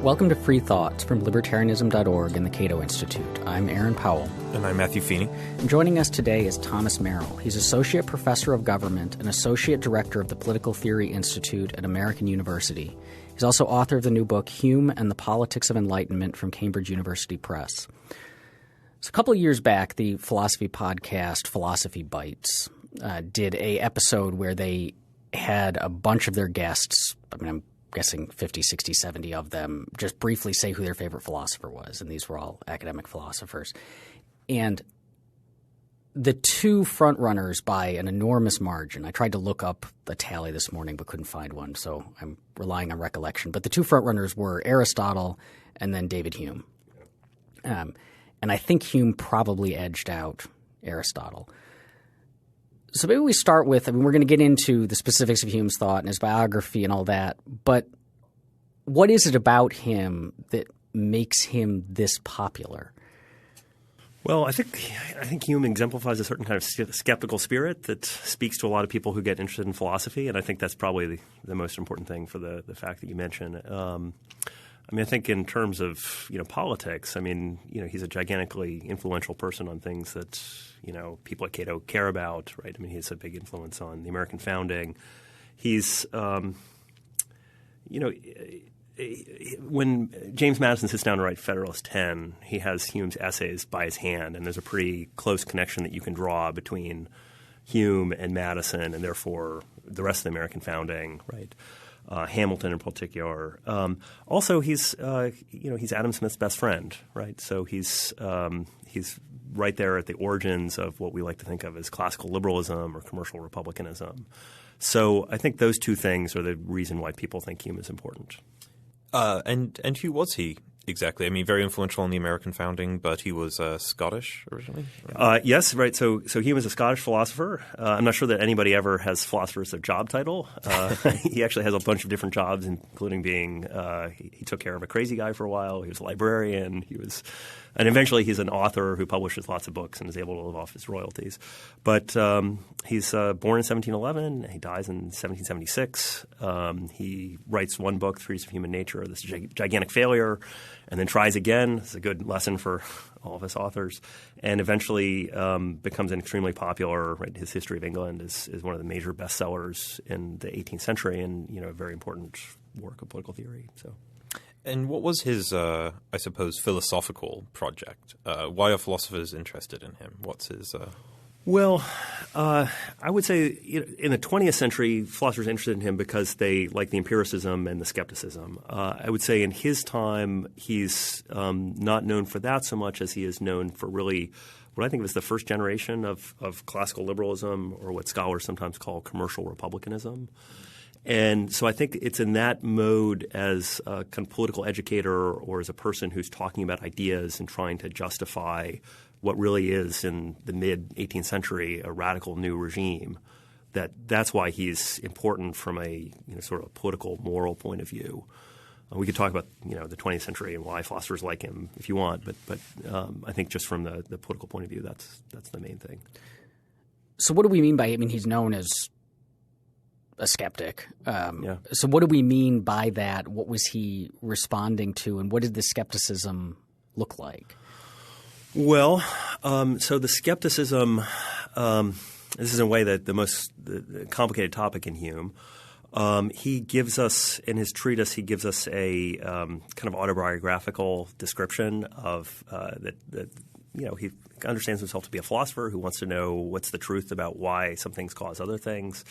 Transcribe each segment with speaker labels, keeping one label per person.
Speaker 1: Welcome to Free Thoughts from Libertarianism.org and the Cato Institute. I'm Aaron Powell.
Speaker 2: And I'm Matthew Feeney.
Speaker 1: And joining us today is Thomas Merrill. He's Associate Professor of Government and Associate Director of the Political Theory Institute at American University. He's also author of the new book, Hume and the Politics of Enlightenment from Cambridge University Press. So a couple of years back, the philosophy podcast Philosophy Bites did a episode where they had a bunch of their guests, I'm guessing 50, 60, 70 of them, just briefly say who their favorite philosopher was. And these were all academic philosophers. And the two frontrunners by an enormous margin, I tried to look up the tally this morning but couldn't find one, so I'm relying on recollection. But the two frontrunners were Aristotle and then David Hume. And I think Hume probably edged out Aristotle. So maybe we start with, we're going to get into the specifics of Hume's thought and his biography and all that, but what is it about him that makes him this popular?
Speaker 2: Well, I think Hume exemplifies a certain kind of skeptical spirit that speaks to a lot of people who get interested in philosophy, and I think that's probably the most important thing for the fact that you mentioned. I think in terms of politics, he's a gigantically influential person on things that people at Cato care about, right? He's a big influence on the American founding. He's when James Madison sits down to write Federalist 10, he has Hume's essays by his hand, and there's a pretty close connection that you can draw between Hume and Madison, and therefore the rest of the American founding, right? Hamilton in particular. Also, he's Adam Smith's best friend, right? So he's right there at the origins of what we like to think of as classical liberalism or commercial republicanism. So I think those two things are the reason why people think Hume is important.
Speaker 3: And who was he exactly? Very influential in the American founding, but he was Scottish originally? Right?
Speaker 2: Yes, right. So Hume is a Scottish philosopher. I'm not sure that anybody ever has philosopher as their job title. He actually has a bunch of different jobs, including being he took care of a crazy guy for a while. He was a librarian. And eventually he's an author who publishes lots of books and is able to live off his royalties. But he's born in 1711. He dies in 1776. He writes one book, Treatise of Human Nature, this gigantic failure, and then tries again. It's a good lesson for all of us authors. And eventually becomes an extremely popular, right? His History of England is one of the major bestsellers in the 18th century and a very important work of political theory. So.
Speaker 3: And what was his, I suppose, philosophical project? Why are philosophers interested in him? What's his
Speaker 2: Well, I would say in the 20th century, philosophers are interested in him because they like the empiricism and the skepticism. I would say in his time, he's not known for that so much as he is known for really what I think was the first generation of classical liberalism, or what scholars sometimes call commercial republicanism. And so I think it's in that mode as a kind of political educator or as a person who's talking about ideas and trying to justify what really is in the mid-18th century a radical new regime, that's why he's important from a sort of political moral point of view. We could talk about the 20th century and why philosophers like him if you want, but I think just from the political point of view, that's the main thing.
Speaker 1: So what do we mean by he's known as a skeptic. So what do we mean by that? What was he responding to, and what did the skepticism look like?
Speaker 2: Well, so the skepticism this is in a way that the complicated topic in Hume. He gives us – in his treatise, he gives us a kind of autobiographical description of that he understands himself to be a philosopher who wants to know what's the truth about why some things cause other things.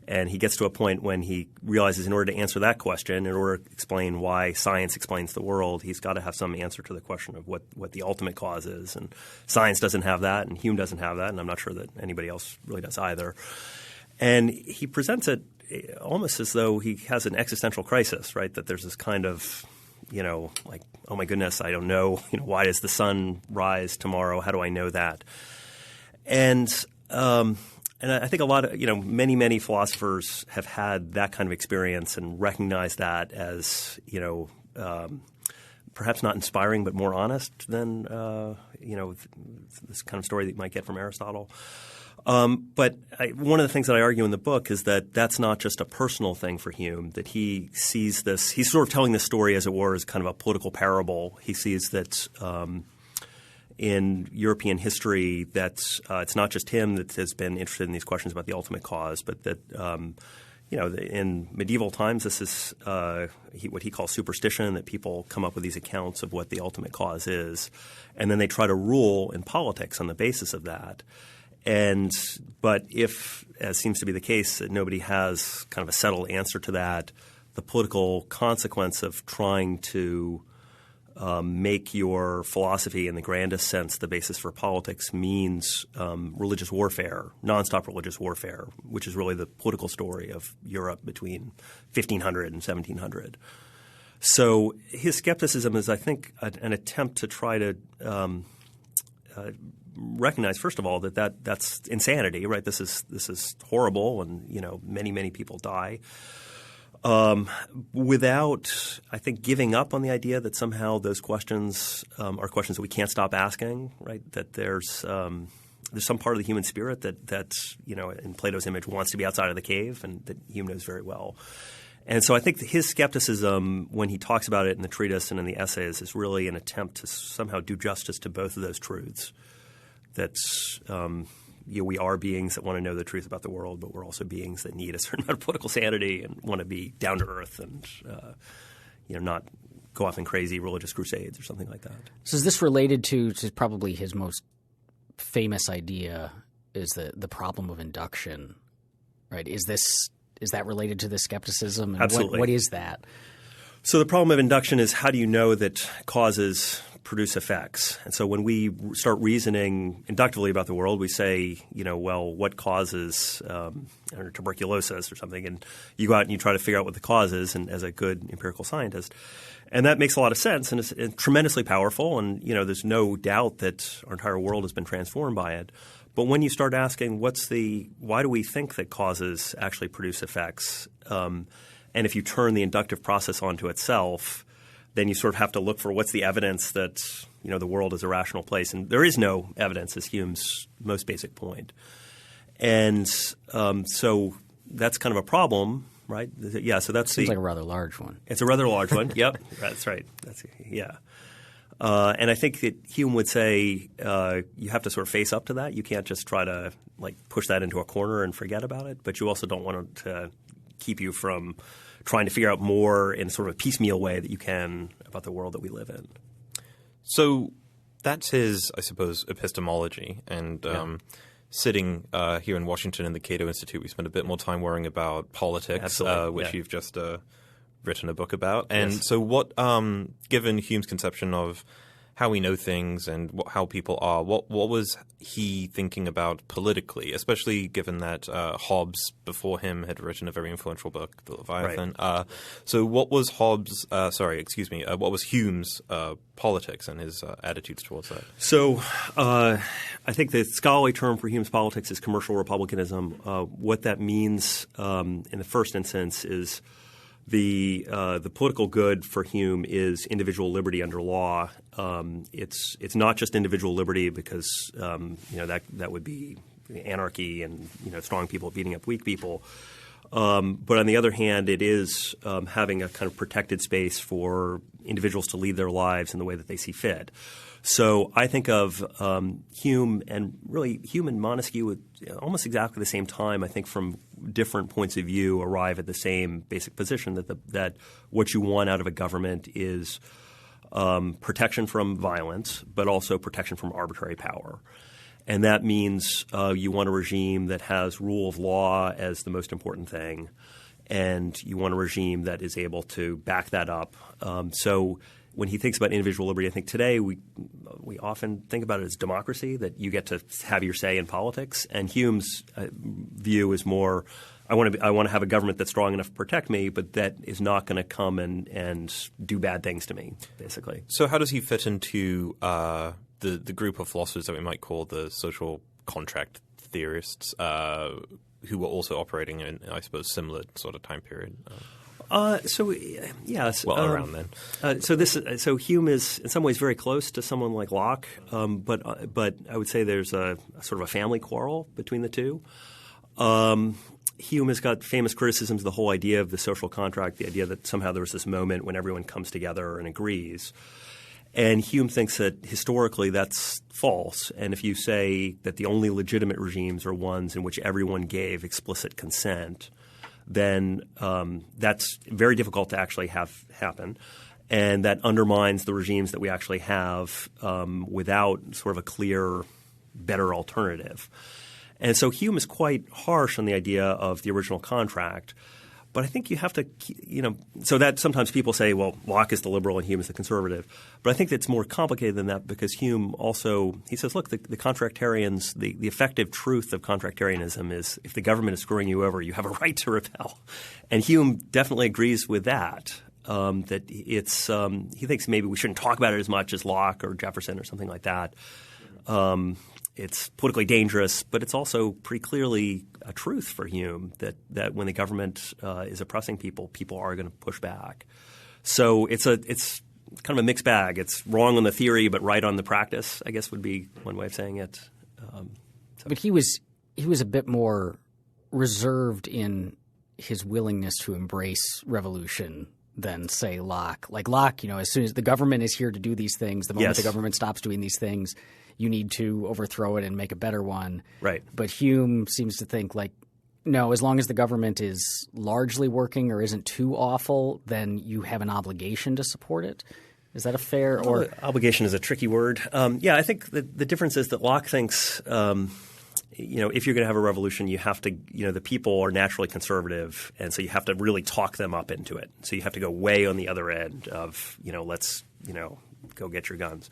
Speaker 2: And he gets to a point when he realizes in order to answer that question, in order to explain why science explains the world, he's got to have some answer to the question of what the ultimate cause is. And science doesn't have that, and Hume doesn't have that, and I'm not sure that anybody else really does either. And he presents it almost as though he has an existential crisis, right, that there's this kind of like, oh my goodness, I don't know, why does the sun rise tomorrow? How do I know that? And I think a lot of many philosophers have had that kind of experience and recognize that as perhaps not inspiring but more honest than this kind of story that you might get from Aristotle. But one of the things that I argue in the book is that that's not just a personal thing for Hume, that he sees this – he's sort of telling this story, as it were, as kind of a political parable. He sees that in European history that it's not just him that has been interested in these questions about the ultimate cause, but that in medieval times this is what he calls superstition, that people come up with these accounts of what the ultimate cause is, and then they try to rule in politics on the basis of that. But if, as seems to be the case, that nobody has kind of a settled answer to that, the political consequence of trying to make your philosophy in the grandest sense the basis for politics means religious warfare, nonstop religious warfare, which is really the political story of Europe between 1500 and 1700. So his skepticism is, I think, an attempt to try to recognize, first of all, that's insanity, right? This is horrible, and many people die. Without, I think, giving up on the idea that somehow those questions are questions that we can't stop asking, right? That there's some part of the human spirit that in Plato's image wants to be outside of the cave, and that Hume knows very well. And so I think his skepticism, when he talks about it in the treatise and in the essays, is really an attempt to somehow do justice to both of those truths. That we are beings that want to know the truth about the world, but we're also beings that need a certain amount of political sanity and want to be down to earth and not go off in crazy religious crusades or something like that.
Speaker 1: So is this related to probably his most famous idea is the problem of induction, right? Is that related to the skepticism? And
Speaker 2: Absolutely.
Speaker 1: What is that?
Speaker 2: So the problem of induction is, how do you know that causes produce effects? And so when we start reasoning inductively about the world, we say, what causes tuberculosis or something, and you go out and you try to figure out what the cause is, and as a good empirical scientist. And that makes a lot of sense, and it's tremendously powerful, and there's no doubt that our entire world has been transformed by it. But when you start asking why do we think that causes actually produce effects, and if you turn the inductive process onto itself, then you sort of have to look for what's the evidence that the world is a rational place. And there is no evidence, is Hume's most basic point. And so that's kind of a problem, right? Yeah, so that's
Speaker 1: Seems like a rather large one.
Speaker 2: It's a rather large one. Yep, that's right. And I think that Hume would say you have to sort of face up to that. You can't just try to push that into a corner and forget about it. But you also don't want it to keep you from trying to figure out more in sort of a piecemeal way that you can about the world that we live in.
Speaker 3: So that's his, I suppose, epistemology. And sitting here in Washington in the Cato Institute, we spend a bit more time worrying about politics, which you've just written a book about. And so what, given Hume's conception of how we know things and how people are, what was he thinking about politically, especially given that Hobbes before him had written a very influential book, The Leviathan. Right. So what was what was Hume's politics and his attitudes towards that?
Speaker 2: So I think the scholarly term for Hume's politics is commercial republicanism. What that means in the first instance is the political good for Hume is individual liberty under law. It's not just individual liberty because that would be anarchy and strong people beating up weak people. But on the other hand, it is having a kind of protected space for individuals to lead their lives in the way that they see fit. So I think of Hume and really Hume and Montesquieu at almost exactly the same time, I think from different points of view arrive at the same basic position that what you want out of a government is protection from violence, but also protection from arbitrary power. And that means you want a regime that has rule of law as the most important thing, and you want a regime that is able to back that up. So when he thinks about individual liberty, I think today we often think about it as democracy, that you get to have your say in politics. And Hume's view is more, I want to have a government that's strong enough to protect me, but that is not going to come and do bad things to me, basically.
Speaker 3: So how does he fit into the group of philosophers that we might call the social contract theorists who were also operating in, I suppose, similar sort of time period?
Speaker 2: Yes.
Speaker 3: Well, around then.
Speaker 2: So Hume is in some ways very close to someone like Locke, but I would say there's a sort of a family quarrel between the two. Hume has got famous criticisms of the whole idea of the social contract, the idea that somehow there was this moment when everyone comes together and agrees. And Hume thinks that historically that's false. And if you say that the only legitimate regimes are ones in which everyone gave explicit consent, then that's very difficult to actually have happen. And that undermines the regimes that we actually have without sort of a clear, better alternative. And so Hume is quite harsh on the idea of the original contract. But I think you have to – so that sometimes people say, well, Locke is the liberal and Hume is the conservative. But I think it's more complicated than that because Hume also – he says, look, the contractarians – the effective truth of contractarianism is if the government is screwing you over, you have a right to rebel. And Hume definitely agrees with that, that it's he thinks maybe we shouldn't talk about it as much as Locke or Jefferson or something like that. It's politically dangerous, but it's also pretty clearly a truth for Hume that when the government is oppressing people, people are going to push back. So it's kind of a mixed bag. It's wrong on the theory, but right on the practice, I guess would be one way of saying it.
Speaker 1: But he was a bit more reserved in his willingness to embrace revolution than, say, Locke. Like Locke, as soon as the government is here to do these things, the moment the government stops doing these things, you need to overthrow it and make a better one.
Speaker 2: Right.
Speaker 1: But Hume seems to think like, no, as long as the government is largely working or isn't too awful, then you have an obligation to support it. Is that a fair or –
Speaker 2: obligation is a tricky word. I think the difference is that Locke thinks if you're going to have a revolution, you have to – the people are naturally conservative, and so you have to really talk them up into it. So you have to go way on the other end of let's go get your guns.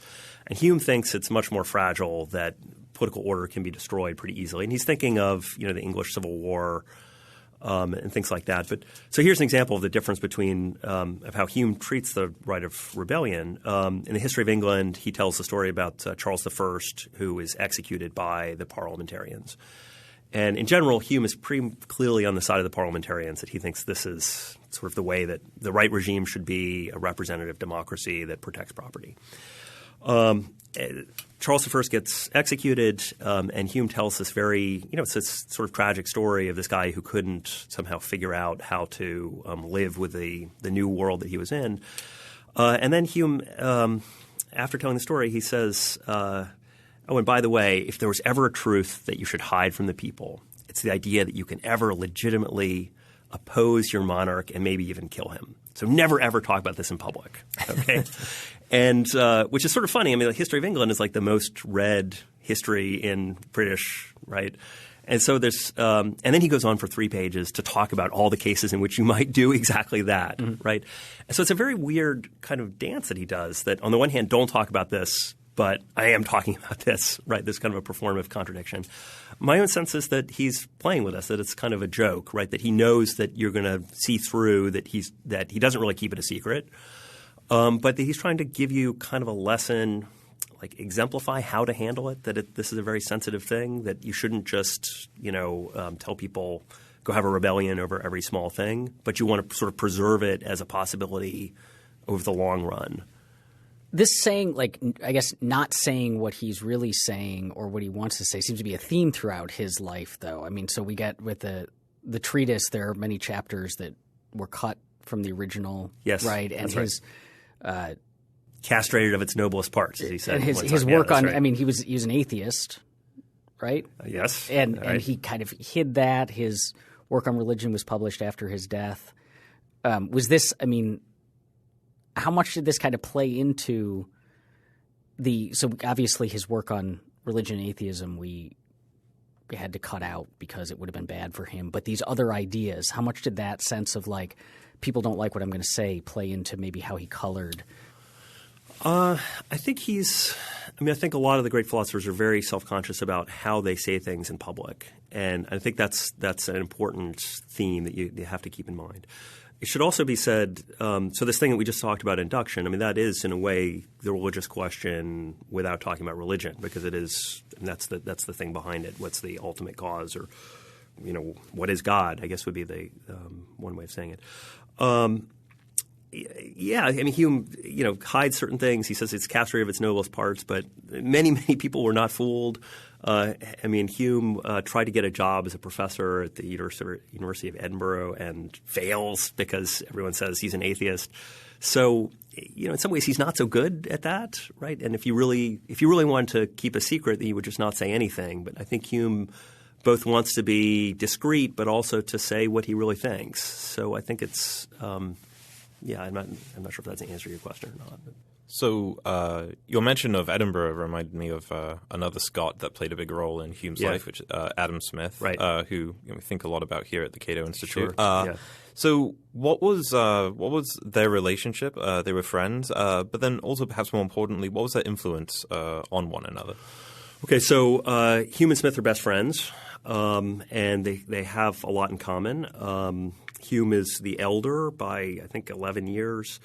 Speaker 2: And Hume thinks it's much more fragile, that political order can be destroyed pretty easily. And he's thinking of the English Civil War and things like that. But so here's an example of the difference between of how Hume treats the right of rebellion. In the history of England, he tells the story about Charles I, who was executed by the parliamentarians. And in general, Hume is pretty clearly on the side of the parliamentarians, that he thinks this is sort of the way that the right regime should be, a representative democracy that protects property. Charles I gets executed, and Hume tells this very it's this sort of tragic story of this guy who couldn't somehow figure out how to live with the new world that he was in. And then Hume, after telling the story, he says oh, and by the way, if there was ever a truth that you should hide from the people, it's the idea that you can ever legitimately oppose your monarch and maybe even kill him. So never, ever talk about this in public, okay? And which is sort of funny. I mean, the history of England is like the most read history in British, right? And so there's and then he goes on for 3 pages to talk about all the cases in which you might do exactly that, right? And so it's a very weird kind of dance that he does, that on the one hand, don't talk about this, but I am talking about this, right? This kind of a performative contradiction. My own sense is that he's playing with us, that it's kind of a joke, right? That he knows that you're going to see through, that he doesn't really keep it a secret, but that he's trying to give you kind of a lesson, like exemplify how to handle it, that this is a very sensitive thing, that you shouldn't just tell people go have a rebellion over every small thing, but you want to sort of preserve it as a possibility over the long run.
Speaker 1: This saying, like, I guess not saying what he's really saying or what he wants to say seems to be a theme throughout his life, though. I mean, so we get with the treatise, there are many chapters that were cut from the original, right? And his
Speaker 2: castrated of its noblest parts, as he said.
Speaker 1: And his work on, right. I mean, he was an atheist, right?
Speaker 2: Yes.
Speaker 1: And he kind of hid that. His work on religion was published after his death. Was this, I mean, how much did this kind of play into so obviously his work on religion and atheism we had to cut out because it would have been bad for him. But these other ideas, how much did that sense of like people don't like what I'm going to say play into maybe how he colored?
Speaker 2: I think I think a lot of the great philosophers are very self-conscious about how they say things in public. And I think that's an important theme that you have to keep in mind. It should also be said, so this thing that we just talked about, induction, I mean, that is in a way the religious question without talking about religion, because it is – and that's the thing behind it. What's the ultimate cause or what is God? I guess would be the one way of saying it. Yeah, I mean, Hume, hides certain things. He says it's capture of its noblest parts, but many, many people were not fooled. Hume tried to get a job as a professor at the University of Edinburgh and fails because everyone says he's an atheist. So, in some ways he's not so good at that, right? And if you really wanted to keep a secret, then you would just not say anything. But I think Hume both wants to be discreet but also to say what he really thinks. So I think it's I'm not sure if that's an answer to your question or not.
Speaker 3: So your mention of Edinburgh reminded me of another Scot that played a big role in Hume's life, which Adam Smith,
Speaker 2: right.
Speaker 3: Who we think a lot about here at the Cato Institute.
Speaker 2: Sure.
Speaker 3: So what was their relationship? They were friends, but then also perhaps more importantly, what was their influence on one another?
Speaker 2: Okay, so Hume and Smith are best friends, and they have a lot in common. Hume is the elder by, I think, 11 years.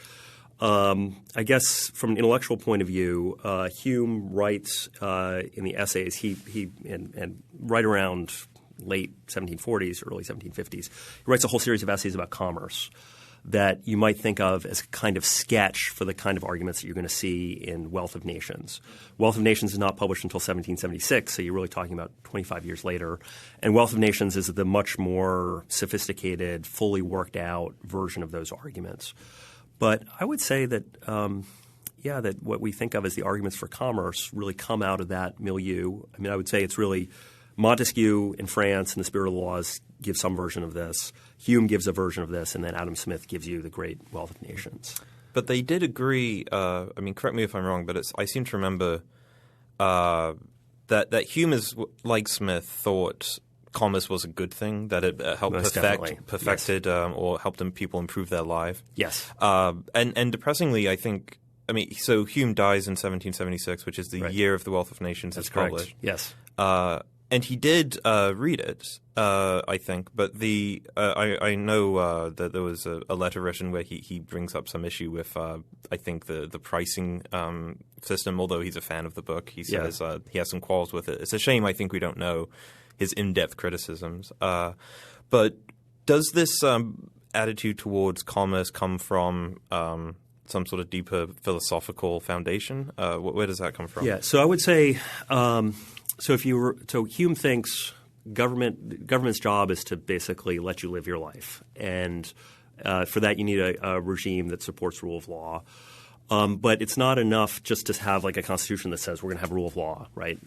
Speaker 2: I guess from an intellectual point of view, Hume writes in the essays and right around late 1740s, early 1750s, he writes a whole series of essays about commerce that you might think of as a kind of sketch for the kind of arguments that you're going to see in Wealth of Nations. Wealth of Nations is not published until 1776, so you're really talking about 25 years later. And Wealth of Nations is the much more sophisticated, fully worked out version of those arguments. But I would say that that what we think of as the arguments for commerce really come out of that milieu. I mean, I would say it's really Montesquieu in France and the Spirit of the Laws give some version of this. Hume gives a version of this, and then Adam Smith gives you the great Wealth of Nations.
Speaker 3: But they did agree. Correct me if I'm wrong, but I seem to remember that Hume, is like Smith, thought commerce was a good thing, that it helped perfected yes. Or helped people improve their life.
Speaker 2: Yes.
Speaker 3: And depressingly, I think. So Hume dies in 1776, which is the
Speaker 2: right.
Speaker 3: year of the Wealth of Nations is published.
Speaker 2: Yes.
Speaker 3: And he did read it, I think. But I know that there was a letter written where he brings up some issue with, I think, the pricing system, although he's a fan of the book. He says he has some quarrels with it. It's a shame, I think, we don't know his in-depth criticisms. But does this attitude towards commerce come from some sort of deeper philosophical foundation? Where does that come from?
Speaker 2: Yeah, so I would say so Hume thinks government's job is to basically let you live your life, and for that you need a regime that supports rule of law. But it's not enough just to have like a constitution that says we're going to have rule of law, right?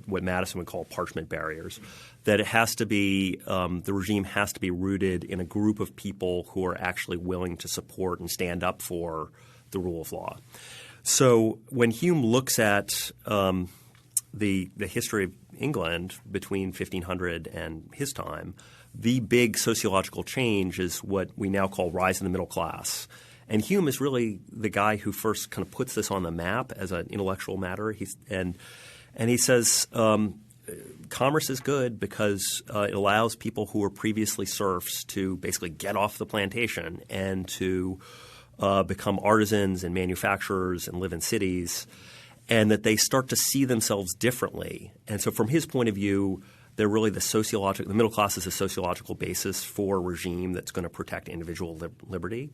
Speaker 2: What Madison would call parchment barriers. That it has to be the regime has to be rooted in a group of people who are actually willing to support and stand up for the rule of law. So when Hume looks at the history of England between 1500 and his time, the big sociological change is what we now call rise in the middle class. And Hume is really the guy who first kind of puts this on the map as an intellectual matter. He says commerce is good because it allows people who were previously serfs to basically get off the plantation and to become artisans and manufacturers and live in cities, and that they start to see themselves differently. And so from his point of view, they're really the middle class is a sociological basis for a regime that's going to protect individual liberty.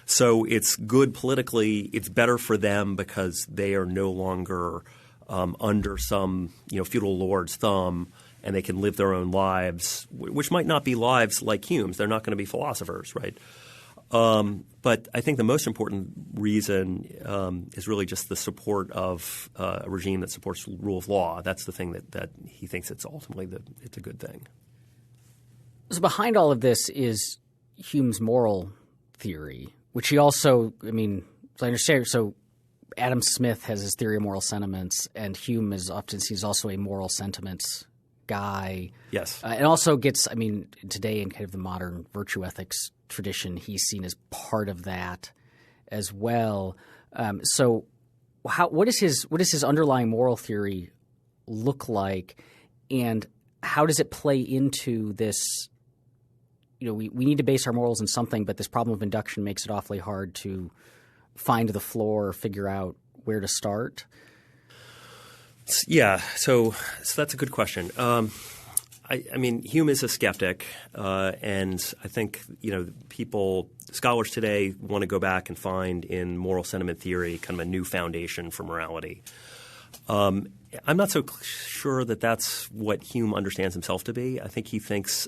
Speaker 2: So it's good politically. It's better for them because they are no longer under some feudal lord's thumb, and they can live their own lives, which might not be lives like Hume's. They're not going to be philosophers, right? But I think the most important reason is really just the support of a regime that supports rule of law. That's the thing that he thinks it's ultimately it's a good thing.
Speaker 1: So behind all of this is Hume's moral theory, which he also, so I understand, so Adam Smith has his theory of moral sentiments, and Hume he's also a moral sentiments guy.
Speaker 2: Yes.
Speaker 1: And also gets, today in kind of the modern virtue ethics tradition, he's seen as part of that as well. So what does his underlying moral theory look like, and how does it play into this? We need to base our morals on something, but this problem of induction makes it awfully hard to find the floor or figure out where to start.
Speaker 2: Yeah, so that's a good question. I mean, Hume is a skeptic, and I think scholars today want to go back and find in moral sentiment theory kind of a new foundation for morality. I'm not so sure that that's what Hume understands himself to be. I think he thinks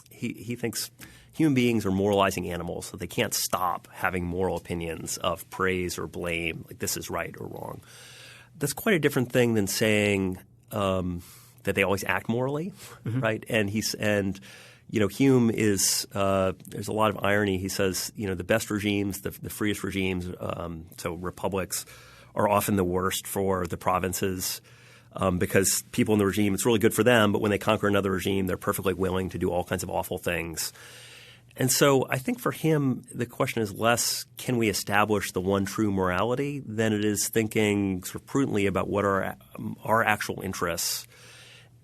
Speaker 2: he thinks human beings are moralizing animals, so they can't stop having moral opinions of praise or blame, like this is right or wrong. That's quite a different thing than saying that they always act morally, right? And Hume is there's a lot of irony. He says the best regimes, the freest regimes, so republics, are often the worst for the provinces because people in the regime, it's really good for them, but when they conquer another regime, they're perfectly willing to do all kinds of awful things. And so I think for him, the question is less can we establish the one true morality than it is thinking sort of prudently about what are our actual interests.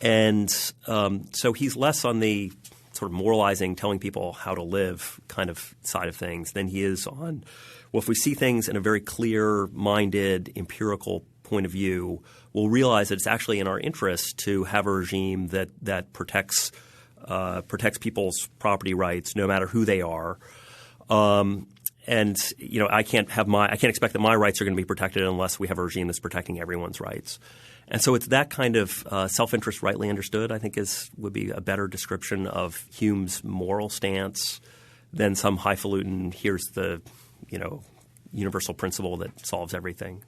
Speaker 2: And so he's less on the sort of moralizing, telling people how to live kind of side of things than he is on, well, if we see things in a very clear-minded, empirical point of view, we'll realize that it's actually in our interest to have a regime that protects people's property rights no matter who they are. And I can't expect that my rights are going to be protected unless we have a regime that's protecting everyone's rights. And so it's that kind of self-interest rightly understood, I think, would be a better description of Hume's moral stance than some highfalutin, here's the universal principle that solves everything.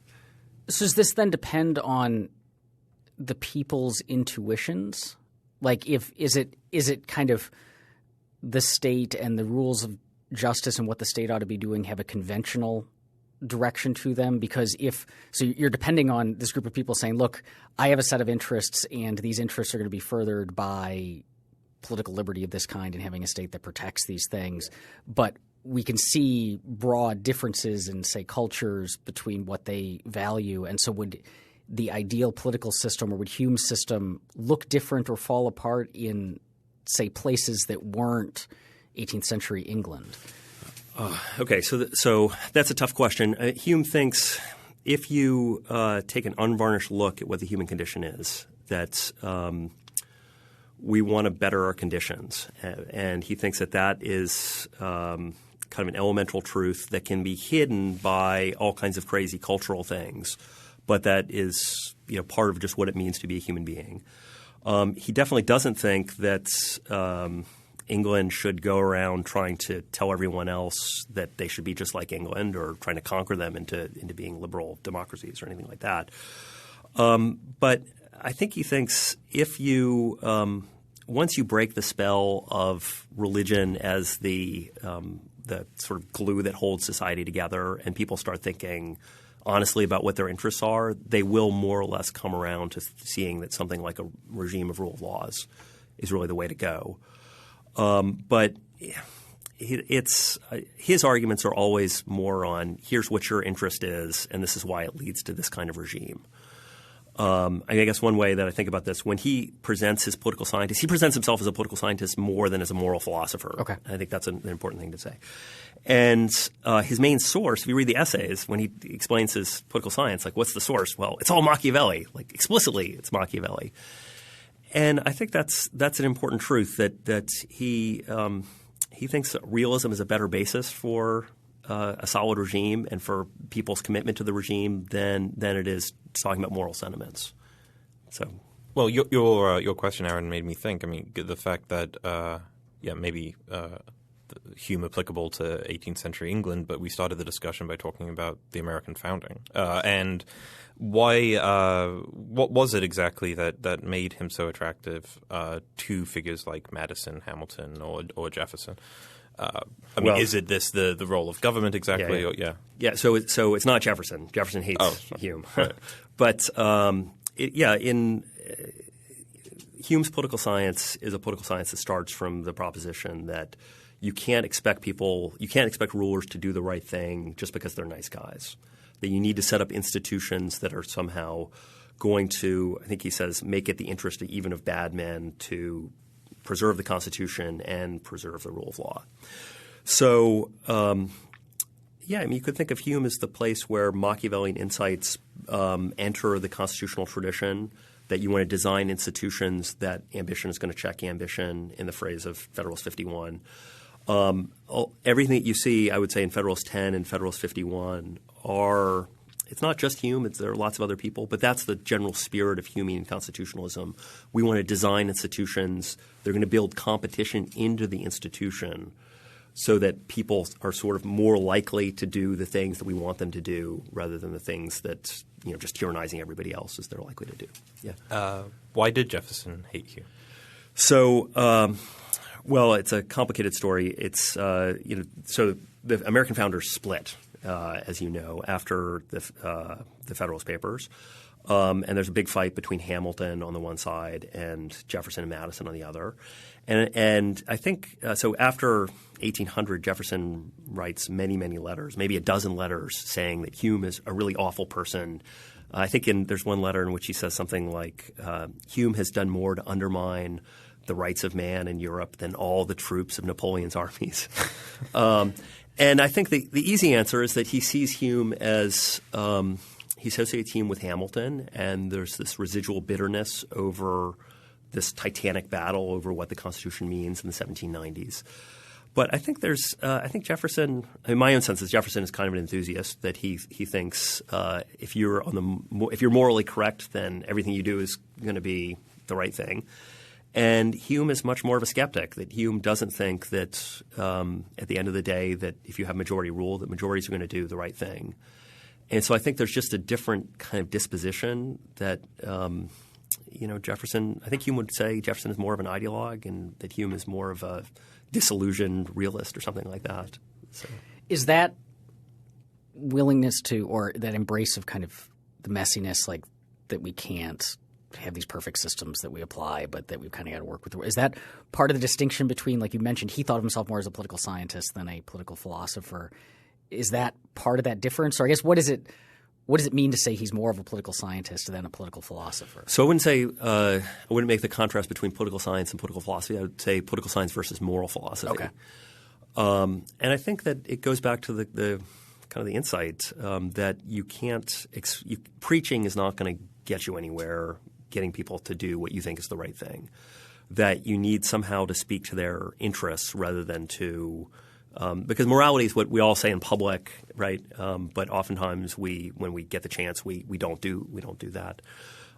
Speaker 1: So does this then depend on the people's intuitions? Like is it kind of the state and the rules of justice and what the state ought to be doing have a conventional direction to them? Because so you're depending on this group of people saying, look, I have a set of interests and these interests are going to be furthered by political liberty of this kind and having a state that protects these things. But we can see broad differences in, say, cultures between what they value. And so would the ideal political system or would Hume's system look different or fall apart in, say, places that weren't 18th century England?
Speaker 2: Okay, so that's a tough question. Hume thinks if you take an unvarnished look at what the human condition is, that we want to better our conditions. And he thinks that is kind of an elemental truth that can be hidden by all kinds of crazy cultural things, but that is part of just what it means to be a human being. He definitely doesn't think that England should go around trying to tell everyone else that they should be just like England or trying to conquer them into being liberal democracies or anything like that. But I think he thinks if you once you break the spell of religion as the sort of glue that holds society together and people start thinking honestly about what their interests are, they will more or less come around to seeing that something like a regime of rule of laws is really the way to go. But his arguments are always more on here's what your interest is and this is why it leads to this kind of regime. I guess one way that I think about this, when he presents his political scientist, he presents himself as a political scientist more than as a moral philosopher.
Speaker 1: Okay.
Speaker 2: I think that's an important thing to say. And his main source, if you read the essays, when he explains his political science, like what's the source? Well, it's all Machiavelli. Like explicitly, it's Machiavelli. And I think that's an important truth that he thinks that realism is a better basis for a solid regime and for people's commitment to the regime than it is talking about moral sentiments. So,
Speaker 3: well, your question, Aaron, made me think. I mean, the fact that maybe Hume applicable to 18th century England, but we started the discussion by talking about the American founding and why. What was it exactly that made him so attractive to figures like Madison, Hamilton, or Jefferson? Is it the role of government exactly?
Speaker 2: Yeah. So it's not Jefferson. Jefferson hates Hume,
Speaker 3: right.
Speaker 2: But Hume's political science is a political science that starts from the proposition that you can't expect rulers to do the right thing just because they're nice guys. That you need to set up institutions that are somehow going to, I think he says, make it the interest even of bad men to preserve the Constitution and preserve the rule of law. So, you could think of Hume as the place where Machiavellian insights enter the constitutional tradition, that you want to design institutions that ambition is going to check ambition, in the phrase of Federalist 51. Everything that you see, I would say, in Federalist 10 and Federalist 51 are – it's not just Hume. There are lots of other people, but that's the general spirit of Humean constitutionalism. We want to design institutions. They're going to build competition into the institution so that people are sort of more likely to do the things that we want them to do rather than the things that, just tyrannizing everybody else as they're likely to do. Yeah.
Speaker 3: Why did Jefferson hate Hume?
Speaker 2: So well, it's a complicated story. It's so the American founders split, as you know, after the Federalist Papers, and there's a big fight between Hamilton on the one side and Jefferson and Madison on the other, and I think so. After 1800, Jefferson writes many letters, maybe a dozen letters, saying that Hume is a really awful person. I think there's one letter in which he says something like, Hume has done more to undermine the rights of man in Europe than all the troops of Napoleon's armies. And I think the easy answer is that he sees Hume as he associates Hume with Hamilton, and there's this residual bitterness over this titanic battle over what the Constitution means in the 1790s. But I think I think Jefferson, in my own sense, is Jefferson is kind of an enthusiast, that he thinks if you're morally correct, then everything you do is going to be the right thing. And Hume is much more of a skeptic, that Hume doesn't think that at the end of the day that if you have majority rule, that majorities are going to do the right thing. And so I think there's just a different kind of disposition that Jefferson – I think Hume would say Jefferson is more of an ideologue and that Hume is more of a disillusioned realist or something like that. So.
Speaker 1: Is that willingness to – or that embrace of kind of the messiness, like that we can't – have these perfect systems that we apply, but that we've kind of got to work with. Is that part of the distinction between, like you mentioned, he thought of himself more as a political scientist than a political philosopher. Is that part of that difference? Or I guess what does it mean to say he's more of a political scientist than a political philosopher?
Speaker 2: So I wouldn't say I wouldn't make the contrast between political science and political philosophy. I would say political science versus moral philosophy.
Speaker 1: Okay.
Speaker 2: And I think that it goes back to the kind of the insight that you can't preaching is not going to get you anywhere, getting people to do what you think is the right thing, that you need somehow to speak to their interests rather than to because morality is what we all say in public, right? But oftentimes when we get the chance, we don't do that.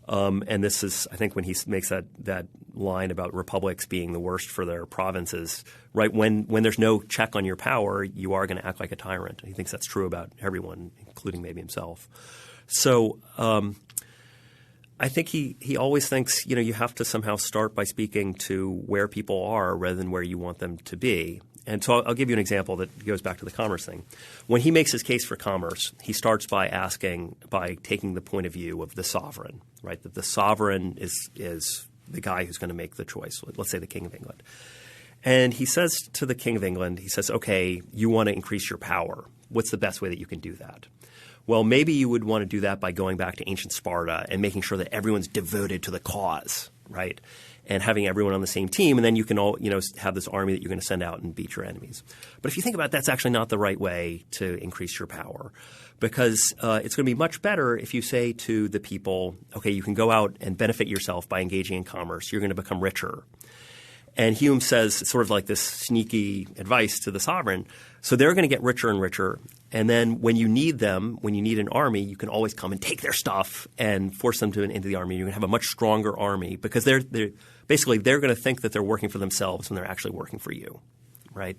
Speaker 2: And this is, I think, when he makes that line about republics being the worst for their provinces, right? When there's no check on your power, you are going to act like a tyrant. He thinks that's true about everyone, including maybe himself. So I think he always thinks, you have to somehow start by speaking to where people are rather than where you want them to be. And so I'll give you an example that goes back to the commerce thing. When he makes his case for commerce, he starts by taking the point of view of the sovereign, right? That the sovereign is the guy who's going to make the choice. Let's say the King of England. And he says to the King of England, he says, okay, you want to increase your power. What's the best way that you can do that? Well, maybe you would want to do that by going back to ancient Sparta and making sure that everyone's devoted to the cause, right? And having everyone on the same team, and then you can all have this army that you're going to send out and beat your enemies. But if you think about it, that's actually not the right way to increase your power, because it's going to be much better if you say to the people, okay, you can go out and benefit yourself by engaging in commerce. You're going to become richer. And Hume says it's sort of like this sneaky advice to the sovereign. So they're going to get richer and richer. And then when you need them, when you need an army, you can always come and take their stuff and force them into the army. You're going to have a much stronger army because they're going to think that they're working for themselves when they're actually working for you, right?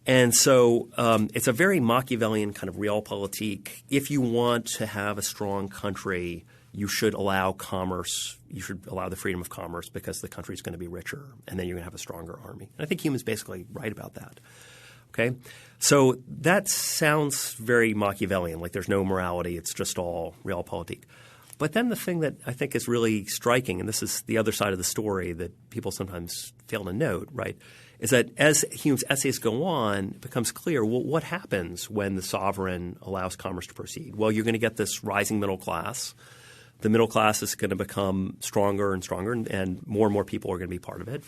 Speaker 2: And so it's a very Machiavellian kind of realpolitik. If you want to have a strong country, you should allow commerce. You should allow the freedom of commerce because the country is going to be richer, and then you're going to have a stronger army. And I think Hume is basically right about that. Okay, so that sounds very Machiavellian, like there's no morality, it's just all realpolitik. But then the thing that I think is really striking, and this is the other side of the story that people sometimes fail to note, right, is that as Hume's essays go on, it becomes clear, well, what happens when the sovereign allows commerce to proceed? Well, you're going to get this rising middle class. The middle class is going to become stronger and stronger, and more people are going to be part of it.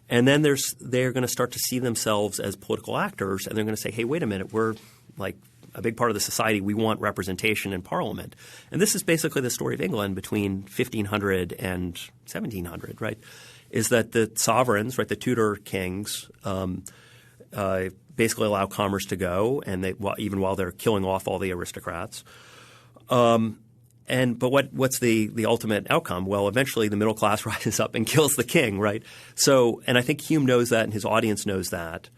Speaker 2: And then they're going to start to see themselves as political actors, and they're going to say, hey, wait a minute, we're like a big part of the society, we want representation in Parliament. And this is basically the story of England between 1500 and 1700, right, is that the sovereigns, right, the Tudor kings basically allow commerce to go, and even while they're killing off all the aristocrats. But what's the ultimate outcome? Well, eventually the middle class rises up and kills the king, right? So, and I think Hume knows that, and his audience knows that.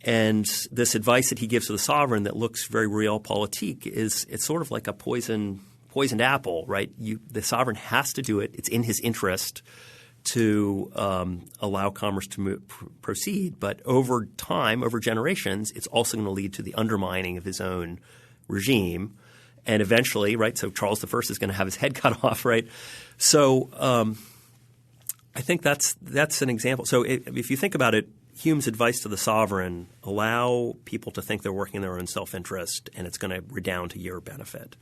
Speaker 2: And this advice that he gives to the sovereign that looks very realpolitik it's sort of like a poisoned apple, right? The sovereign has to do it. It's in his interest to allow commerce to proceed. But over time, over generations, it's also going to lead to the undermining of his own regime. And eventually, right, so Charles I is going to have his head cut off, right? So I think that's an example. So if you think about it, Hume's advice to the sovereign, allow people to think they're working in their own self-interest and it's going to redound to your benefit,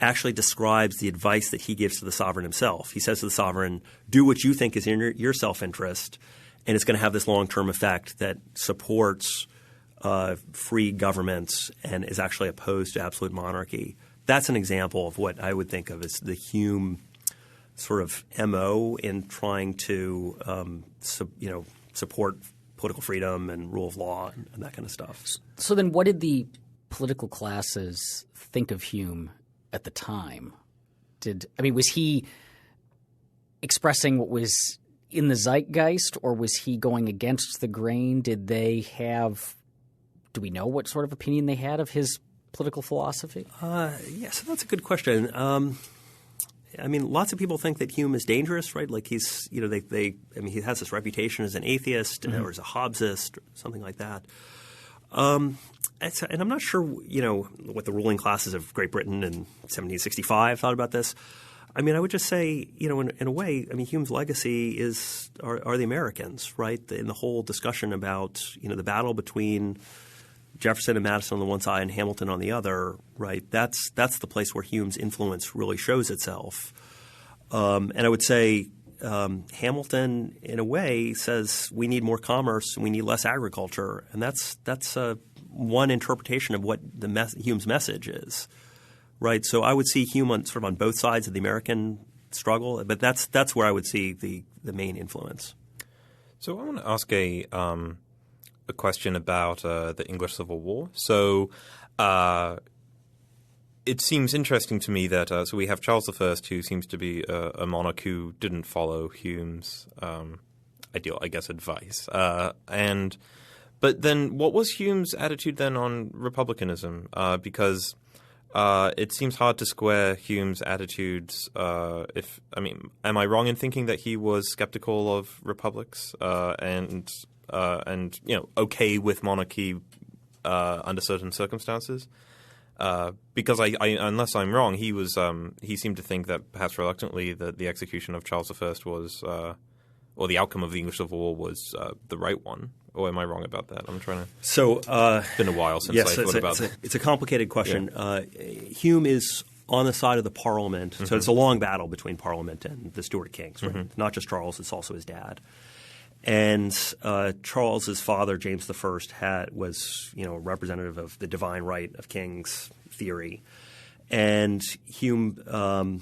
Speaker 2: actually describes the advice that he gives to the sovereign himself. He says to the sovereign, do what you think is in your self-interest, and it's going to have this long-term effect that supports free governments and is actually opposed to absolute monarchy. That's an example of what I would think of as the Hume sort of MO in trying to support political freedom and rule of law and that kind of stuff.
Speaker 1: So then what did the political classes think of Hume at the time? Was he expressing what was in the zeitgeist, or was he going against the grain? Do we know what sort of opinion they had of his political philosophy?
Speaker 2: Yes, that's a good question. Lots of people think that Hume is dangerous, right? Like he's, he has this reputation as an atheist or as a Hobbesist or something like that. And I'm not sure, what the ruling classes of Great Britain in 1765 thought about this. I would just say, in a way, Hume's legacy are the Americans, right? In the whole discussion about, the battle between Jefferson and Madison on the one side and Hamilton on the other, right? That's the place where Hume's influence really shows itself. And I would say Hamilton, in a way, says we need more commerce and we need less agriculture, and that's one interpretation of what Hume's message is, right? So I would see Hume on both sides of the American struggle, but that's where I would see the main influence.
Speaker 3: So I want to ask a question about the English Civil War. So it seems interesting to me that so we have Charles I, who seems to be a monarch who didn't follow Hume's ideal, I guess, advice. But then what was Hume's attitude then on republicanism? Because it seems hard to square Hume's attitudes. Am I wrong in thinking that he was skeptical of republics and okay with monarchy under certain circumstances? Because I unless I'm wrong, he seemed to think that perhaps reluctantly that the execution of Charles I was or the outcome of the English Civil War was the right one. Or am I wrong about that? I'm trying to. So it's been a while since I thought about that.
Speaker 2: It's a complicated question. Yeah. Hume is on the side of the Parliament, so it's a long battle between Parliament and the Stuart kings. Right? Not just Charles; it's also his dad. And Charles's father, James I, was a representative of the divine right of kings theory, and Hume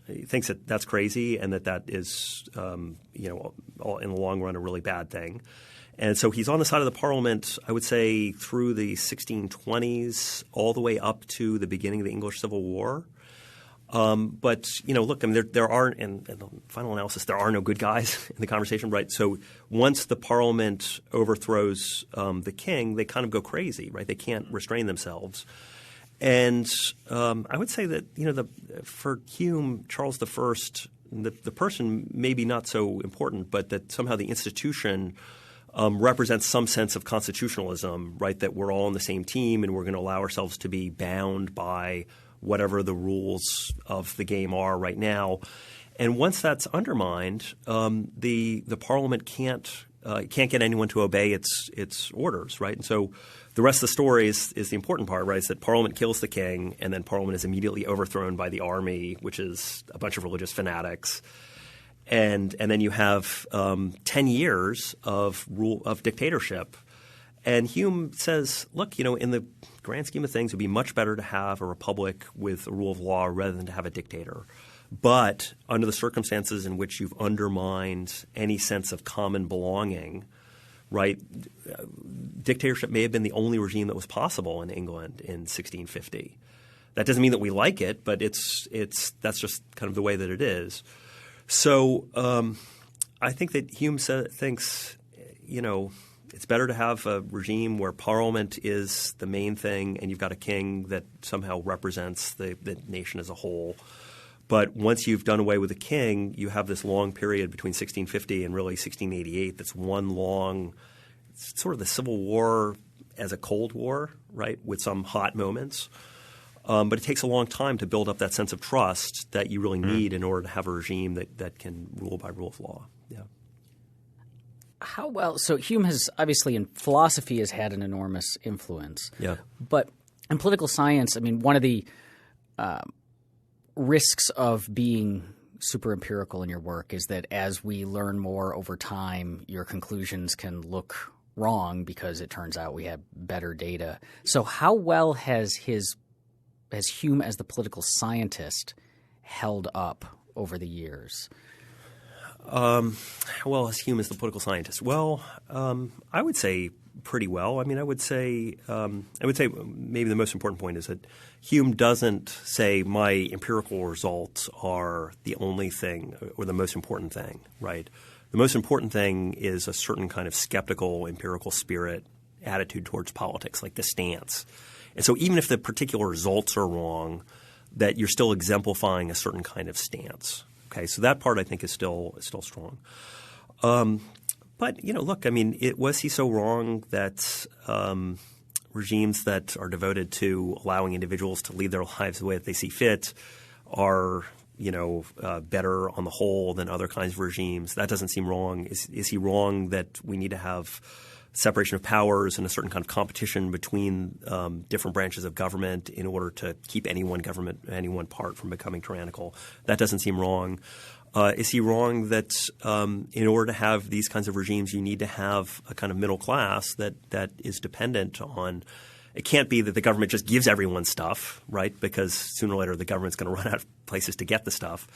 Speaker 2: thinks that that's crazy and that is in the long run a really bad thing. And so he's on the side of the Parliament, I would say, through the 1620s all the way up to the beginning of the English Civil War. But look, there are in the final analysis there are no good guys in the conversation, right? So once the Parliament overthrows the king, they kind of go crazy, right? They can't restrain themselves, and I would say that for Hume, Charles I, the person maybe not so important, but that somehow the institution represents some sense of constitutionalism, right? That we're all on the same team and we're going to allow ourselves to be bound by whatever the rules of the game are right now. And once that's undermined, the Parliament can't get anyone to obey its orders, right? And so the rest of the story is the important part, right? Is that Parliament kills the king, and then Parliament is immediately overthrown by the army, which is a bunch of religious fanatics. And then you have 10 years of dictatorship. And Hume says, look, in the grand scheme of things, it would be much better to have a republic with a rule of law rather than to have a dictator. But under the circumstances in which you've undermined any sense of common belonging, right, dictatorship may have been the only regime that was possible in England in 1650. That doesn't mean that we like it, but that's just kind of the way that it is. So I think that Hume thinks, it's better to have a regime where Parliament is the main thing and you've got a king that somehow represents the nation as a whole. But once you've done away with the king, you have this long period between 1650 and really 1688 that's one long – sort of the Civil War as a Cold War, right, with some hot moments. But it takes a long time to build up that sense of trust that you really need in order to have a regime that can rule by rule of law. Yeah.
Speaker 1: How well – so Hume has obviously in philosophy has had an enormous influence.
Speaker 2: Yeah.
Speaker 1: But in political science, I mean, one of the risks of being super empirical in your work is that as we learn more over time, your conclusions can look wrong because it turns out we have better data. So how well has Hume as the political scientist held up over the years?
Speaker 2: Well, as Hume as the political scientist, I would say pretty well. I mean, I would say maybe the most important point is that Hume doesn't say my empirical results are the only thing or the most important thing, right? The most important thing is a certain kind of skeptical, empirical spirit, attitude towards politics, like the stance. And so even if the particular results are wrong, that you're still exemplifying a certain kind of stance. Okay, so that part I think is still strong. But look, I mean, was he so wrong that regimes that are devoted to allowing individuals to lead their lives the way that they see fit are better on the whole than other kinds of regimes? That doesn't seem wrong. Is he wrong that we need to have separation of powers and a certain kind of competition between different branches of government in order to keep any one part from becoming tyrannical? That doesn't seem wrong. Is he wrong that in order to have these kinds of regimes, you need to have a kind of middle class that is dependent on – it can't be that the government just gives everyone stuff, right, because sooner or later the government's going to run out of places to get the stuff,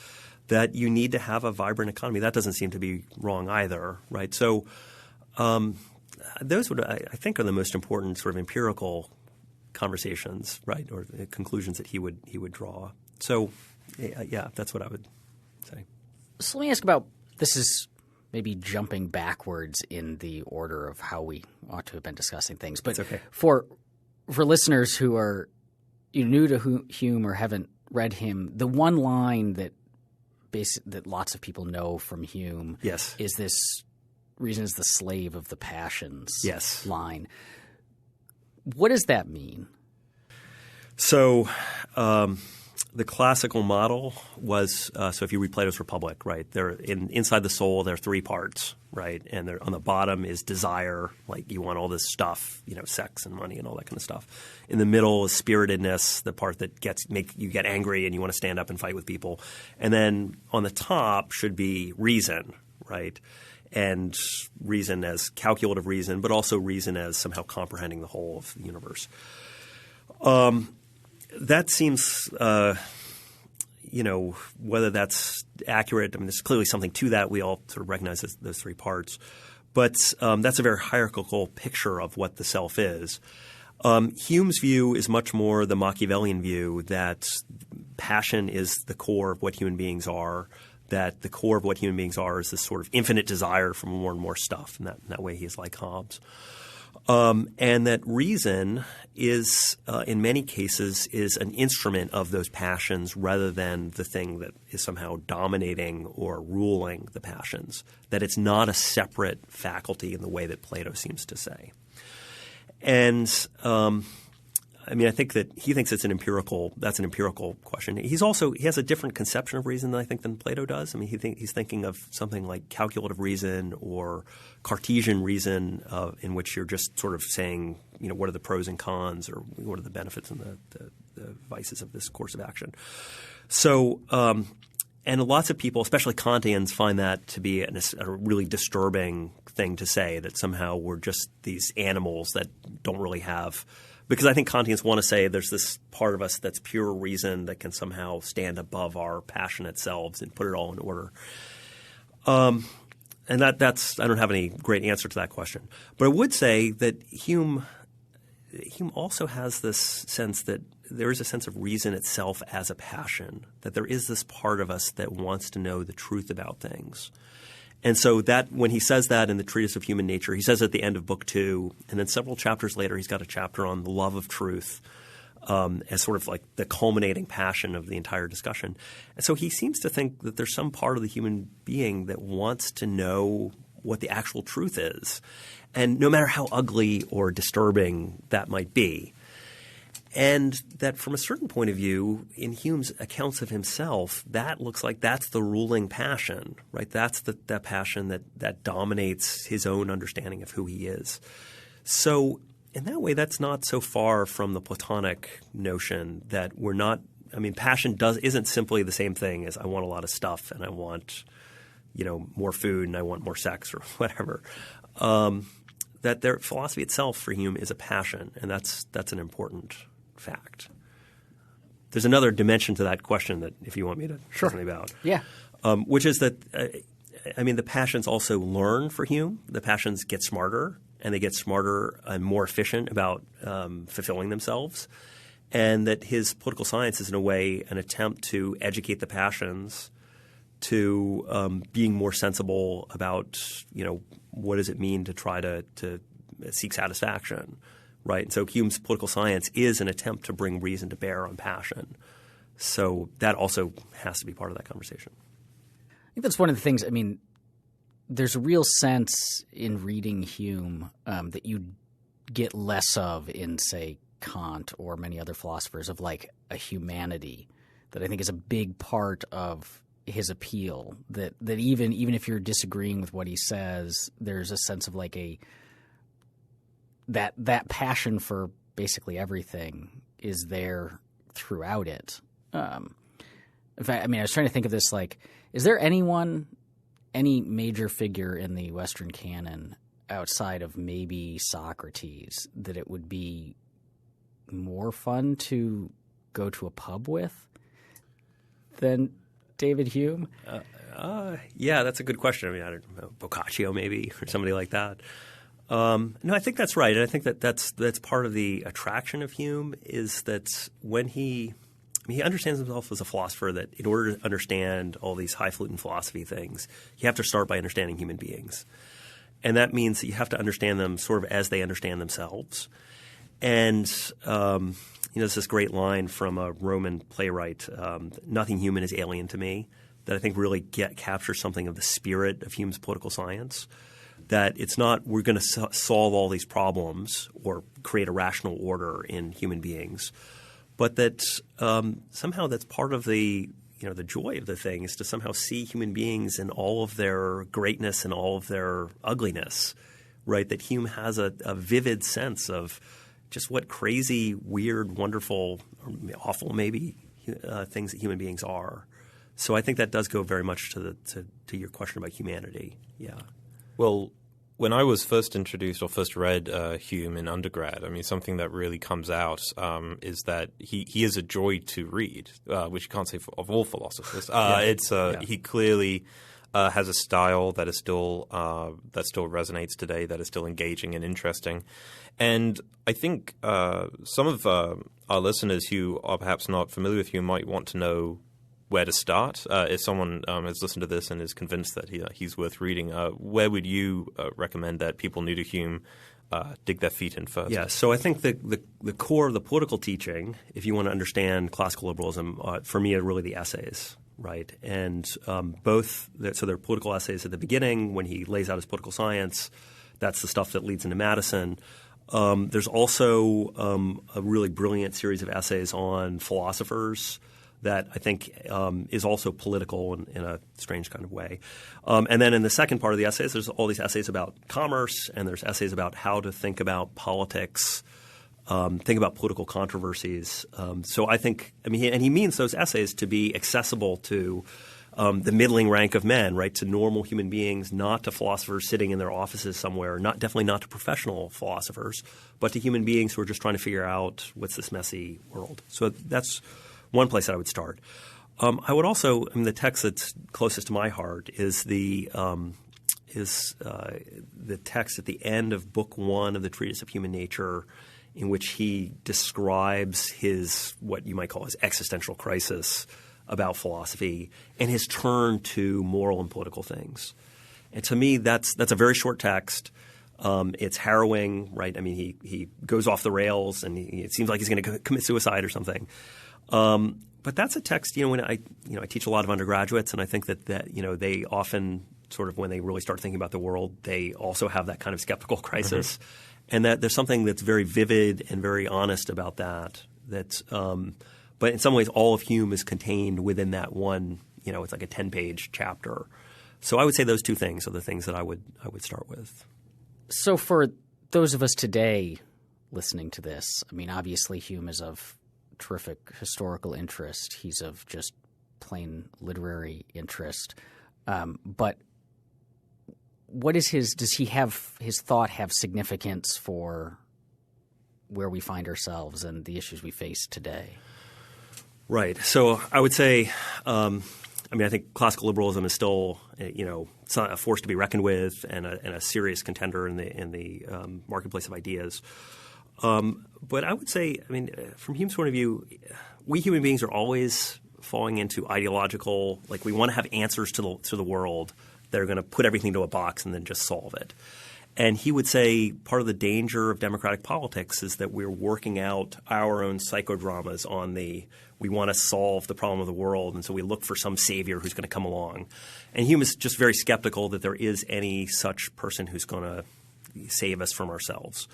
Speaker 2: that you need to have a vibrant economy. That doesn't seem to be wrong either, right? So those I think are the most important sort of empirical conversations, right, or conclusions that he would draw. So yeah, that's what I would say.
Speaker 1: So let me ask about – this is maybe jumping backwards in the order of how we ought to have been discussing things. But
Speaker 2: okay.
Speaker 1: For listeners who are new to Hume or haven't read him, the one line that lots of people know from Hume is this reason is the slave of the passions line. What does that mean?
Speaker 2: So the classical model was so if you read Plato's Republic, right, inside the soul there are three parts, right, and on the bottom is desire, like you want all this stuff, sex and money and all that kind of stuff. In the middle is spiritedness, the part that make you get angry and you want to stand up and fight with people, and then on the top should be reason, right, and reason as calculative reason, but also reason as somehow comprehending the whole of the universe. That seems, whether that's accurate. I mean, there's clearly something to that. We all sort of recognize those three parts. But that's a very hierarchical picture of what the self is. Hume's view is much more the Machiavellian view that passion is the core of what human beings are, that the core of what human beings are is this sort of infinite desire for more and more stuff. And that way he's like Hobbes. And that reason is, in many cases, is an instrument of those passions rather than the thing that is somehow dominating or ruling the passions, that it's not a separate faculty in the way that Plato seems to say. And I think that he thinks that's an empirical question. He has a different conception of reason than Plato does. I mean, he's thinking of something like calculative reason or Cartesian reason in which you're just sort of saying, what are the pros and cons or what are the benefits and the vices of this course of action. So And lots of people, especially Kantians, find that to be a really disturbing thing to say, that somehow we're just these animals that don't really have – because I think Kantians want to say there's this part of us that's pure reason that can somehow stand above our passionate selves and put it all in order. And that's – I don't have any great answer to that question. But I would say that Hume also has this sense that there is a sense of reason itself as a passion, that there is this part of us that wants to know the truth about things. And so that when he says that in the Treatise of Human Nature, he says at the end of Book 2, and then several chapters later he's got a chapter on the love of truth as sort of like the culminating passion of the entire discussion. And so he seems to think that there's some part of the human being that wants to know what the actual truth is, and no matter how ugly or disturbing that might be. And that from a certain point of view, in Hume's accounts of himself, that looks like that's the ruling passion, right? That's that passion that dominates his own understanding of who he is. So in that way, that's not so far from the Platonic notion that we're not – I mean, passion isn't simply the same thing as I want a lot of stuff and I want, more food and I want more sex or whatever. That their philosophy itself for Hume is a passion, and that's an important fact. There's another dimension to that question that if you want me to say something about.
Speaker 1: Yeah.
Speaker 2: Which is that the passions also learn for Hume. The passions get smarter, and they get smarter and more efficient about fulfilling themselves, and that his political science is in a way an attempt to educate the passions to being more sensible about, what does it mean to try to seek satisfaction, right? And so Hume's political science is an attempt to bring reason to bear on passion. So that also has to be part of that conversation.
Speaker 1: I think that's one of the things – there's a real sense in reading Hume that you get less of in, say, Kant or many other philosophers, of like a humanity that I think is a big part of his appeal, that even if you're disagreeing with what he says, there's a sense of like that passion for basically everything is there throughout it. In fact, I was trying to think of this, like, is there any major figure in the Western canon outside of maybe Socrates that it would be more fun to go to a pub with than David Hume?
Speaker 2: Yeah, that's a good question. I don't know, Boccaccio maybe or somebody like that. No, I think that's right. And I think that's part of the attraction of Hume is that when he understands himself as a philosopher, that in order to understand all these highfalutin philosophy things, you have to start by understanding human beings. And that means that you have to understand them sort of as they understand themselves. And there's this great line from a Roman playwright, nothing human is alien to me, that I think really captures something of the spirit of Hume's political science, that it's not we're going to solve all these problems or create a rational order in human beings, but that somehow that's part of the joy of the thing is to somehow see human beings in all of their greatness and all of their ugliness, right? That Hume has a vivid sense of just what crazy, weird, wonderful, or awful maybe things that human beings are. So I think that does go very much to your question about humanity. Yeah.
Speaker 3: Well, when I was first introduced or first read Hume in undergrad, something that really comes out is that he is a joy to read, which you can't say of all philosophers. He clearly has a style that is still resonates today, that is still engaging and interesting. And I think some of our listeners who are perhaps not familiar with Hume might want to know where to start. If someone has listened to this and is convinced that he's worth reading, where would you recommend that people new to Hume dig their feet in first?
Speaker 2: Yeah, so I think the core of the political teaching, if you want to understand classical liberalism, for me are really the essays, right? And so there are political essays at the beginning when he lays out his political science. That's the stuff that leads into Madison. There's also a really brilliant series of essays on philosophers that I think is also political in a strange kind of way. And then in the second part of the essays, there's all these essays about commerce, and there's essays about how to think about politics, think about political controversies. So I think – and he means those essays to be accessible to the middling rank of men, right, to normal human beings, not to philosophers sitting in their offices somewhere, definitely not to professional philosophers, but to human beings who are just trying to figure out what's this messy world. So that's one place that I would start. I would also – the text that's closest to my heart is the text at the end of Book 1 of the Treatise of Human Nature, in which he describes his what you might call his existential crisis about philosophy and his turn to moral and political things. And to me, that's a very short text. It's harrowing, right? I mean, he goes off the rails and it seems like he's going to commit suicide or something. But that's a text, when I teach a lot of undergraduates, and I think that they often sort of when they really start thinking about the world, they also have that kind of skeptical crisis. Mm-hmm. And that there's something that's very vivid and very honest about that. But in some ways, all of Hume is contained within that one. It's like a 10-page chapter. So I would say those two things are the things that I would start with.
Speaker 1: So for those of us today listening to this, obviously Hume is of terrific historical interest. He's of just plain literary interest. But what is does his thought have significance for where we find ourselves and the issues we face today?
Speaker 2: Right. So I would say, I think classical liberalism is still, it's not a force to be reckoned with and a serious contender in the marketplace of ideas. But I would say, from Hume's point of view, we human beings are always falling into ideological, like we want to have answers to the world that are going to put everything into a box and then just solve it. And he would say part of the danger of democratic politics is that we're working out our own psychodramas we want to solve the problem of the world, and so we look for some savior who's going to come along. And Hume is just very skeptical that there is any such person who's going to save us from ourselves.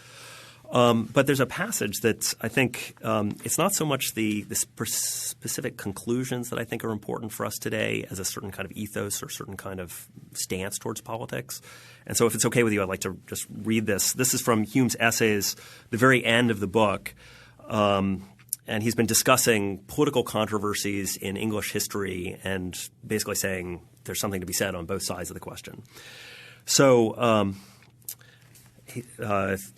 Speaker 2: But there's a passage that I think it's not so much the specific conclusions that I think are important for us today as a certain kind of ethos or certain kind of stance towards politics. And so if it's okay with you, I'd like to just read this. This is from Hume's essays, the very end of the book. And he's been discussing political controversies in English history and basically saying there's something to be said on both sides of the question. So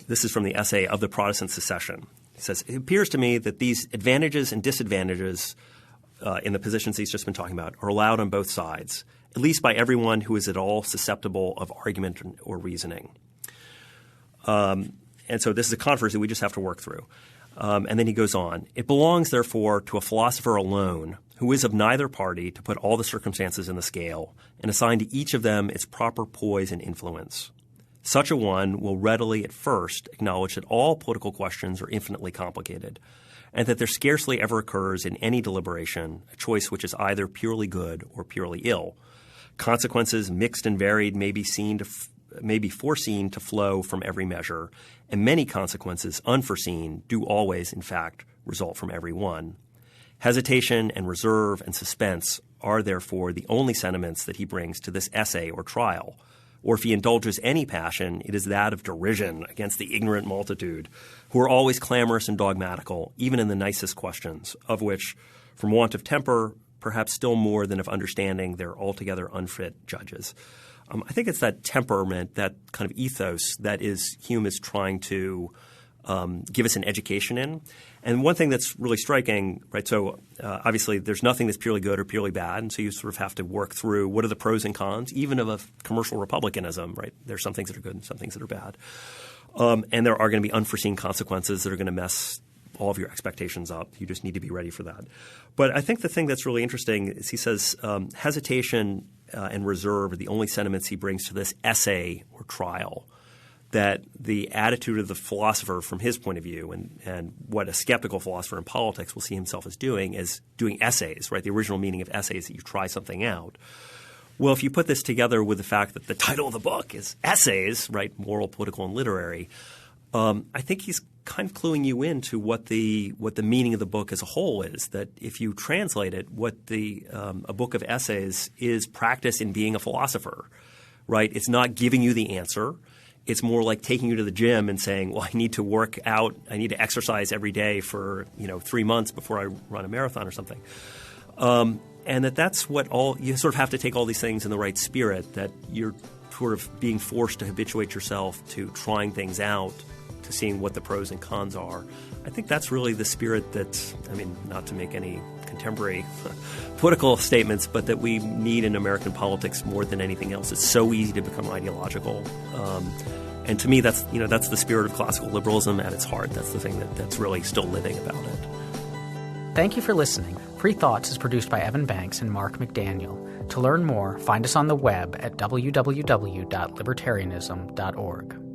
Speaker 2: this is from the essay of the Protestant Secession. He says, "It appears to me that these advantages and disadvantages in the positions he's just been talking about are allowed on both sides, at least by everyone who is at all susceptible of argument or reasoning." And so this is a controversy we just have to work through. And then he goes on, "It belongs, therefore, to a philosopher alone, who is of neither party, to put all the circumstances in the scale and assign to each of them its proper poise and influence. Such a one will readily at first acknowledge that all political questions are infinitely complicated, and that there scarcely ever occurs in any deliberation a choice which is either purely good or purely ill. Consequences mixed and varied may be foreseen to flow from every measure, and many consequences unforeseen do always, in fact, result from every one. Hesitation and reserve and suspense are therefore the only sentiments that he brings to this essay or trial. Or if he indulges any passion, it is that of derision against the ignorant multitude, who are always clamorous and dogmatical, even in the nicest questions, of which, from want of temper, perhaps still more than of understanding, they're altogether unfit judges." I think it's that temperament, that kind of ethos that Hume is trying to give us an education in. And one thing that's really striking, right, so obviously there's nothing that's purely good or purely bad, and so you sort of have to work through what are the pros and cons, even of a commercial republicanism, right? There's some things that are good and some things that are bad. And there are going to be unforeseen consequences that are going to mess all of your expectations up. You just need to be ready for that. But I think the thing that's really interesting is he says hesitation and reserve are the only sentiments he brings to this essay or trial, that the attitude of the philosopher from his point of view and what a skeptical philosopher in politics will see himself as doing is doing essays, right? The original meaning of essays that you try something out. Well, if you put this together with the fact that the title of the book is Essays, right, moral, political, and literary, I think he's kind of cluing you into what the meaning of the book as a whole is, that if you translate it, what a book of essays is practice in being a philosopher, right? It's not giving you the answer. It's more like taking you to the gym and saying, well, I need to work out, I need to exercise every day for 3 months before I run a marathon or something. and that's what you sort of have to take all these things in the right spirit, that you're sort of being forced to habituate yourself to trying things out, to seeing what the pros and cons are. I think that's really the spirit that, not to make any contemporary political statements, but that we need in American politics more than anything else. It's so easy to become ideological. And to me, that's the spirit of classical liberalism at its heart. That's the thing that's really still living about it.
Speaker 1: Thank you for listening. Free Thoughts is produced by Evan Banks and Mark McDaniel. To learn more, find us on the web at www.libertarianism.org.